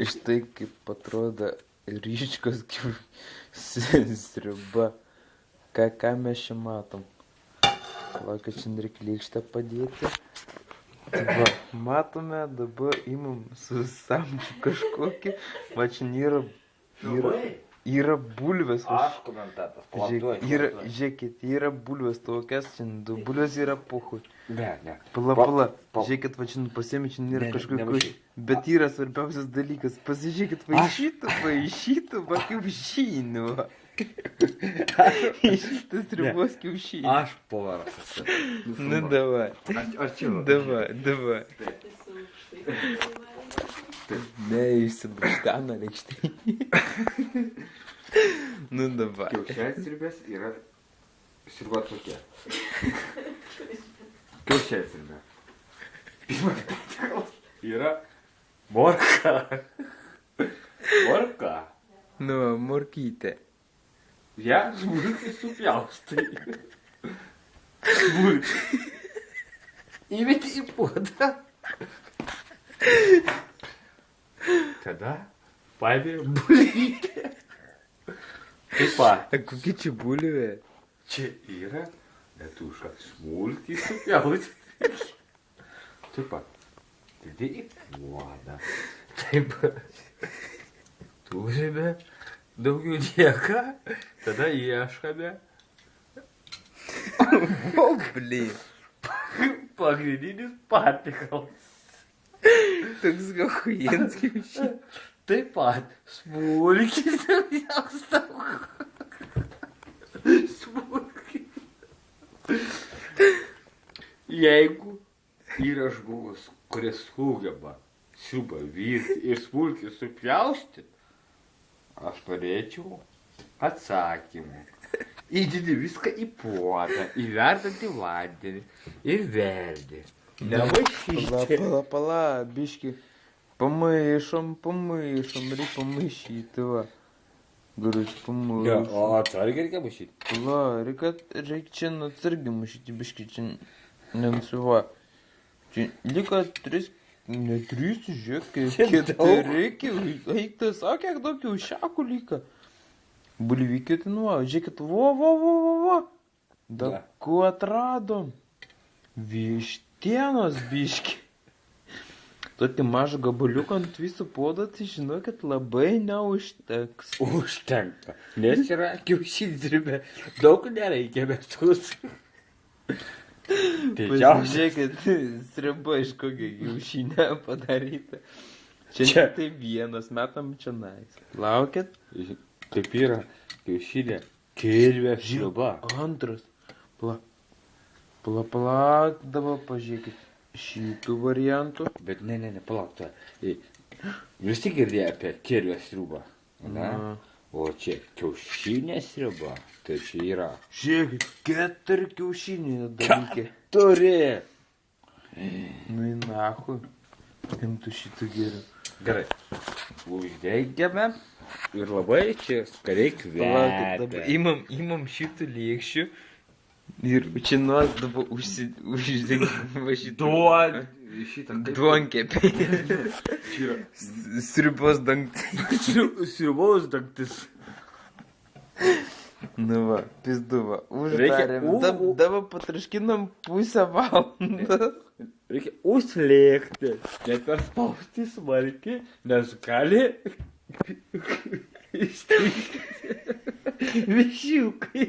Štai kaip atrodo ryškos sriuba. Ką mes čia matom? Laukia, čia reikia lėkštę padėti. Va, matome, dabar imam su samčiu kažkokį. Va, čia yra bulvės. Aš komentatas. Žiūrėkit, yra bulvės tokias, čia bulvės yra puhui. Ne. Pala. Žiūrėkit, va, čia pasiemi, čia nėra kažkokio. Bet yra svarbiausias dalykas. Pasižiūrėkit, paaišytų, va, kiaušinių. Šitas ribos kiaušinių. Aš povaras esu. Nu, davai. Arčiau. Davai. Ne, išsibrūštano lėkštai. Nu, davai. Kiaušelės sriubės yra sriuba tokia. Kiaušelės sriubė. Pirmas patiekalas yra morka. Morka. Nu, morkytė. Ja smulkiai supjaustai. Smulkiai. Įmeti į puodą. Tada paėmė bulvytę. Taip pat. Kokia čia bulvė? Čia yra netuša smulkiai supjaustai. Taip pat. Tada į puodą. Taip pat. Turime daugiau nieko. Tada ieškame. O, blin. Pagrindinis patiekalas. Toks gahujens kiaušinis. Taip pat smulkiai supjaustau. Smulkiai. Jeigu yra žmogus, kuris sugeba sriubą virti ir smulkiai supjausti, aš norėčiau atsakymų. Įdedi viską į puodą, įverdantį vandenį ir verdi. Nemaišyti. Pala, biški. Pamaišom, reikia pamaišyti, va. Garuč, pamaišom. O atsargiai reikia maišyti? Pala, reikia čia atsargiai maišyti, biški, čia nenusiva. Čia liko 3, žiūrėk, kiek reikia. Eik, tai sako, kiek daug kiaušiakų liko. Bulvykį ten, va, žiūrėkit, va. Da, ko atradom? Vištienos biški. Tokį mažą gabaliuką ant viso puodo, tai žinokit, labai neužteks. Užtenka. Nes yra kiaušinį sriubė. Daug nereikia metus. Pažiūrėkit, sriuba iš kokio kiaušinio padaryta. Čia tai vienas, metam čia nais. Laukit. Taip yra kiaušinė kirvė sriuba. Antras. Pala, dabar pažiūrėkit. Šitų variantų. Bet ne, palauk to. Visi girdėjo apie kirvę sriubą. O čia kiaušinė sriuba. Tai čia yra. Žiūrėkit, 4 kiaušiniai dalykė. 4! Nu į nahu. Imtų šitų geriau. Gerai. Uždengiame. Ir labai čia skariai kvepia. Imam šitų lėkščių. Ir čia nuos dabar užsidengime šitą. Duonkepį. Sriubos dangtis. Sriubos dangtis. Nu va, pizduva. Uždarėm. Dabar patraškinam pusę valandą. Reikia užslėgti. Neperspausti smarkiai, nes gali ištrykti višiukai.